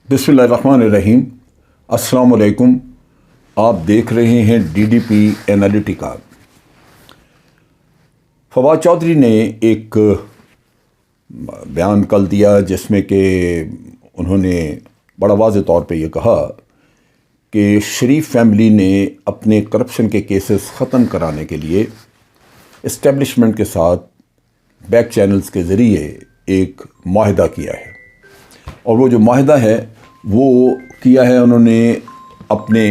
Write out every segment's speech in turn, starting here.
बिस्मिल्लाहिर्रहमानिर्रहीम। अस्सलाम वालेकुम। आप देख रहे हैं DDP एनालिटिका। फवाद चौधरी ने एक बयान कल दिया जिसमें कि उन्होंने बड़ा वाज़ेह तौर पे ये कहा कि शरीफ फैमिली ने अपने करप्शन के केसेस ख़त्म कराने के लिए इस्टेब्लिशमेंट के साथ बैक चैनल्स के ज़रिए एक माहिदा किया है, और वो जो माहिदा है वो किया है उन्होंने अपने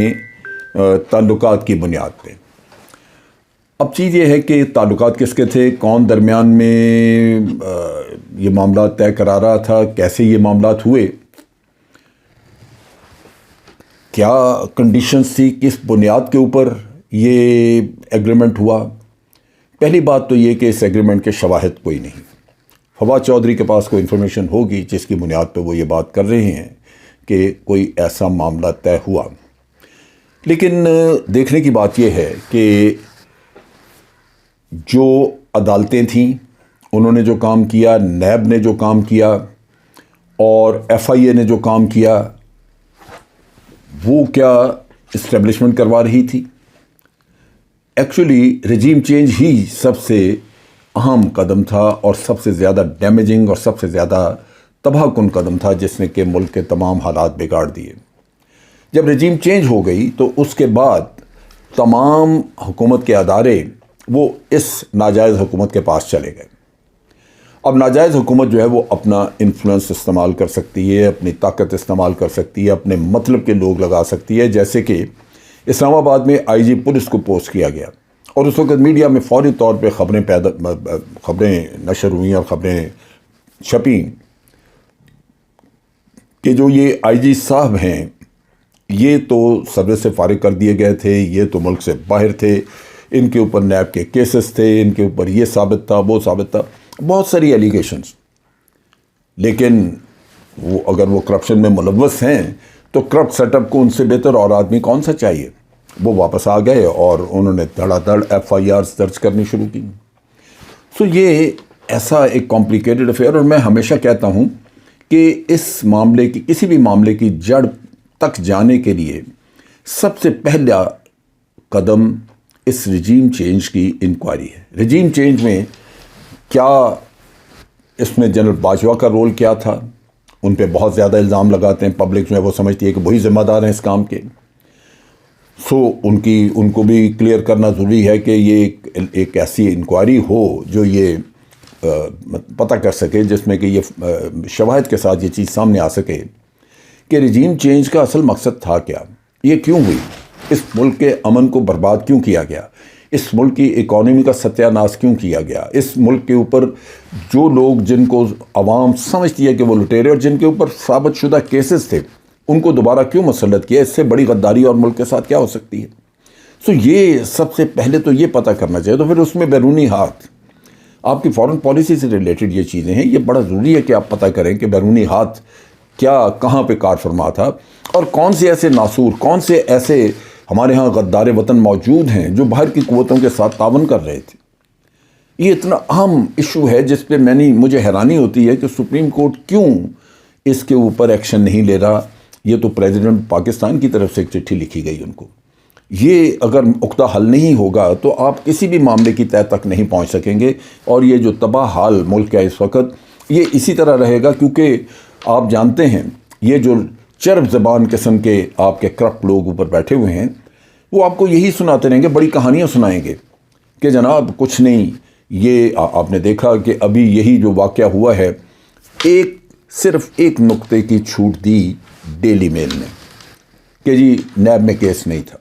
ताल्लुकात की बुनियाद पे। अब चीज़ ये है कि ताल्लुकात किसके थे, कौन दरमियान में ये मामला तय करा रहा था, कैसे ये मामलात हुए, क्या कंडीशंस थी, किस बुनियाद के ऊपर ये एग्रीमेंट हुआ। पहली बात तो ये कि इस एग्रीमेंट के शवाहिद कोई नहीं। फवाद चौधरी के पास कोई इन्फॉर्मेशन होगी जिसकी बुनियाद पर वो ये बात कर रहे हैं कि कोई ऐसा मामला तय हुआ, लेकिन देखने की बात यह है कि जो अदालतें थीं उन्होंने जो काम किया, नैब ने जो काम किया और FIA ने जो काम किया, वो क्या इस्टेब्लिशमेंट करवा रही थी। एक्चुअली रजीम चेंज ही सबसे अहम कदम था और सबसे ज़्यादा डैमेजिंग और सबसे ज़्यादा तबाहकुन कदम था जिसने कि मुल्क के तमाम हालात बिगाड़ दिए। जब रजीम चेंज हो गई तो उसके बाद तमाम हुकूमत के अदारे वो इस नाजायज़ हुकूमत के पास चले गए। अब नाजायज़ हुकूमत जो है वो अपना इन्फ्लुएंस इस्तेमाल कर सकती है, अपनी ताकत इस्तेमाल कर सकती है, अपने मतलब के लोग लगा सकती है। जैसे कि इस्लामाबाद में IG पुलिस को पोस्ट किया गया और उस वक्त मीडिया में फौरी तौर पे खबरें नशर हुई और खबरें छपी कि जो ये IG साहब हैं ये तो सर्विस से फारिग कर दिए गए थे, ये तो मुल्क से बाहर थे, इनके ऊपर नैब के केसेस थे, इनके ऊपर ये साबित था, वो साबित था, बहुत सारी एलिगेशंस। लेकिन वो अगर वो करप्शन में मुलव्वस हैं तो करप्ट सेटअप को उनसे बेहतर और आदमी कौन सा चाहिए। वो वापस आ गए और उन्होंने धड़ाधड़ FIRs दर्ज करनी शुरू की। सो ये ऐसा एक कॉम्प्लिकेटेड अफेयर, और मैं हमेशा कहता हूँ कि इस मामले की, किसी भी मामले की जड़ तक जाने के लिए सबसे पहला कदम इस रजीम चेंज की इंक्वायरी है। रजीम चेंज में क्या, इसमें जनरल बाजवा का रोल क्या था, उन पे बहुत ज़्यादा इल्ज़ाम लगाते हैं, पब्लिक जो है वो समझती है कि वही ज़िम्मेदार हैं इस काम के। सो उनको भी क्लियर करना ज़रूरी है कि ये एक ऐसी इंक्वायरी हो जो ये पता कर सके, जिसमें कि ये शवाहिद के साथ ये चीज़ सामने आ सके कि रजीम चेंज का असल मकसद था क्या, ये क्यों हुई, इस मुल्क के अमन को बर्बाद क्यों किया गया, इस मुल्क की इकॉनमी का सत्यानाश क्यों किया गया, इस मुल्क के ऊपर जो लोग जिनको आवाम समझती है कि वो लुटेरे और जिनके ऊपर साबित शुदा केसेस थे उनको दोबारा क्यों मुसल्लत किया, इससे बड़ी गद्दारी और मुल्क के साथ क्या हो सकती है। सो ये सबसे पहले तो ये पता करना चाहिए। तो फिर उसमें बैरूनी हाथ, आपकी फॉरेन पॉलिसी से रिलेटेड ये चीज़ें हैं, ये बड़ा ज़रूरी है कि आप पता करें कि बैरूनी हाथ क्या, कहाँ पे कार फरमा था और कौन से ऐसे नासूर, कौन से ऐसे हमारे यहाँ गद्दार वतन मौजूद हैं जो बाहर की क़ुव्वतों के साथ तावन कर रहे थे। ये इतना अहम इशू है जिस पे मुझे हैरानी होती है कि सुप्रीम कोर्ट क्यों इसके ऊपर एक्शन नहीं ले रहा। ये तो प्रेसिडेंट पाकिस्तान की तरफ से एक चिट्ठी लिखी गई उनको। ये अगर उक्ता हल नहीं होगा तो आप किसी भी मामले की तह तक नहीं पहुँच सकेंगे, और ये जो तबाह हाल मुल्क का इस वक्त ये इसी तरह रहेगा, क्योंकि आप जानते हैं ये जो चरब ज़बान किस्म के आपके करप्ट लोग ऊपर बैठे हुए हैं वो आपको यही सुनाते रहेंगे, बड़ी कहानियाँ सुनाएंगे कि जनाब कुछ नहीं। ये आपने देखा कि अभी यही जो वाक़या हुआ है, सिर्फ एक नुक्ते की छूट दी डेली मेल ने कि जी नैब में केस नहीं था।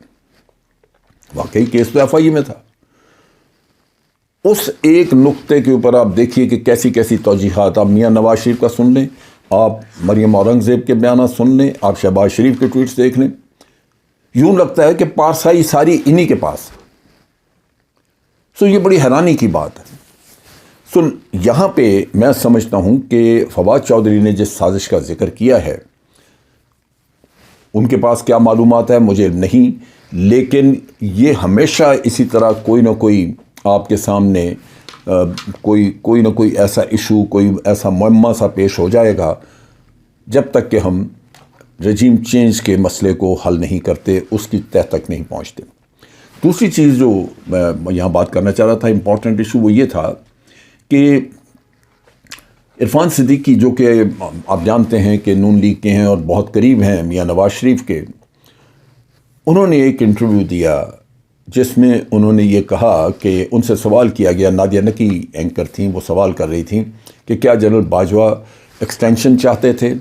वाकई केस तो FIA में था। उस एक नुक्ते के ऊपर आप देखिए कि कैसी कैसी तौजीहात, आप मियाँ नवाज शरीफ का सुन लें, आप मरियम औरंगज़ेब के बयान सुन लें, आप शहबाज शरीफ के ट्वीट्स देख लें, यूं लगता है कि पारसाई सारी इन्हीं के पास। सो ये बड़ी हैरानी की बात है। सो यहाँ पे मैं समझता हूँ कि फवाद चौधरी ने जिस साजिश का जिक्र किया है उनके पास क्या मालूमात है मुझे नहीं, लेकिन ये हमेशा इसी तरह कोई ना कोई आपके सामने कोई ना कोई ऐसा इशू, कोई ऐसा मुअम्मा सा पेश हो जाएगा जब तक कि हम رجیم چینج کے مسئلے کو حل نہیں کرتے، اس کی تہ تک نہیں پہنچتے۔ دوسری چیز جو میں یہاں بات کرنا چاہ رہا تھا، امپورٹنٹ ایشو، وہ یہ تھا کہ عرفان صدیقی، جو کہ آپ جانتے ہیں کہ نون لیگ کے ہیں اور بہت قریب ہیں میاں نواز شریف کے، انہوں نے ایک انٹرویو دیا جس میں انہوں نے یہ کہا کہ ان سے سوال کیا گیا، نادیہ نکی اینکر تھیں، وہ سوال کر رہی تھیں کہ کیا جنرل باجوہ ایکسٹینشن چاہتے تھے۔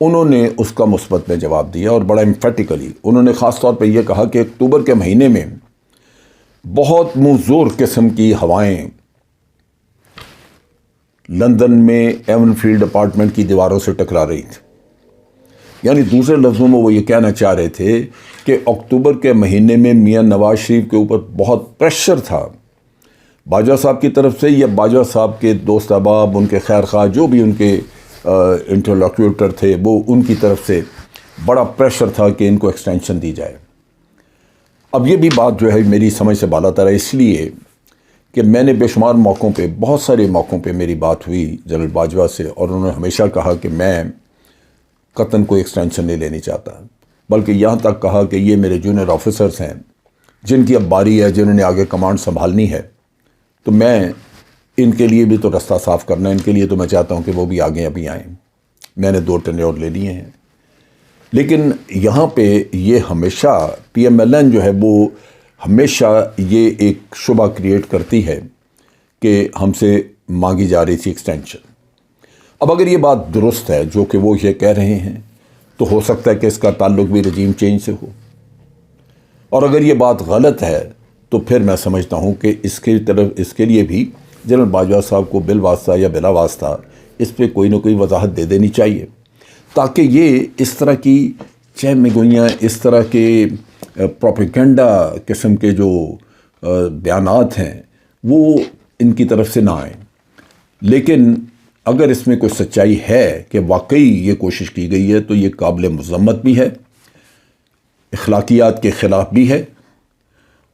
انہوں نے اس کا مثبت میں جواب دیا اور بڑا امفیٹیکلی انہوں نے خاص طور پہ یہ کہا کہ اکتوبر کے مہینے میں بہت منہ زور قسم کی ہوائیں لندن میں ایون فیلڈ اپارٹمنٹ کی دیواروں سے ٹکرا رہی تھی۔ یعنی دوسرے لفظوں میں وہ یہ کہنا چاہ رہے تھے کہ اکتوبر کے مہینے میں میاں نواز شریف کے اوپر بہت پریشر تھا باجوہ صاحب کی طرف سے، یا باجوہ صاحب کے دوست احباب، ان کے خیر خواہ، جو بھی ان کے انٹرلوکیوٹر تھے، وہ ان کی طرف سے بڑا پریشر تھا کہ ان کو ایکسٹینشن دی جائے۔ اب یہ بھی بات جو ہے میری سمجھ سے بالاتر ہے، اس لیے کہ میں نے بے شمار موقعوں پہ، بہت سارے موقعوں پہ میری بات ہوئی جنرل باجوہ سے، اور انہوں نے ہمیشہ کہا کہ میں قطعاً کوئی ایکسٹینشن نہیں لینی چاہتا، بلکہ یہاں تک کہا کہ یہ میرے جونیئر آفیسرز ہیں جن کی اب باری ہے، جنہوں نے آگے کمانڈ سنبھالنی ہے، تو میں ان کے لیے بھی تو رستہ صاف کرنا ہے، ان کے لیے تو میں چاہتا ہوں کہ وہ بھی آگے ابھی آئیں۔ میں نے 2 ٹینیور لے لیے ہیں، لیکن یہاں پہ یہ ہمیشہ پی ایم ایل این جو ہے وہ ہمیشہ یہ ایک شبہ کریٹ کرتی ہے کہ ہم سے مانگی جا رہی تھی ایکسٹینشن۔ اب اگر یہ بات درست ہے جو کہ وہ یہ کہہ رہے ہیں، تو ہو سکتا ہے کہ اس کا تعلق بھی رجیم چینج سے ہو، اور اگر یہ بات غلط ہے تو پھر میں سمجھتا ہوں کہ اس کے لیے بھی جنرل باجوہ صاحب کو بالواسطہ یا بلا واسطہ اس پہ کوئی نہ کوئی وضاحت دے دینی چاہیے، تاکہ یہ اس طرح کی چہم گوئیاں، اس طرح کے پروپیگنڈا قسم کے جو بیانات ہیں وہ ان کی طرف سے نہ آئیں۔ لیکن اگر اس میں کوئی سچائی ہے کہ واقعی یہ کوشش کی گئی ہے، تو یہ قابل مذمت بھی ہے، اخلاقیات کے خلاف بھی ہے،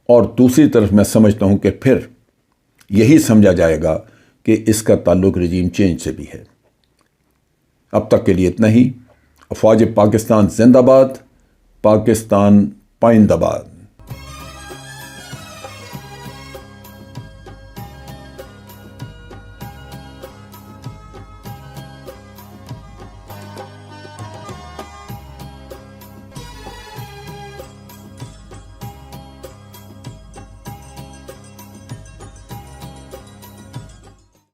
اور دوسری طرف میں سمجھتا ہوں کہ پھر یہی سمجھا جائے گا کہ اس کا تعلق رجیم چینج سے بھی ہے۔ اب تک کے لیے اتنا ہی۔ افواج پاکستان زندہ باد، پاکستان پائندہ باد۔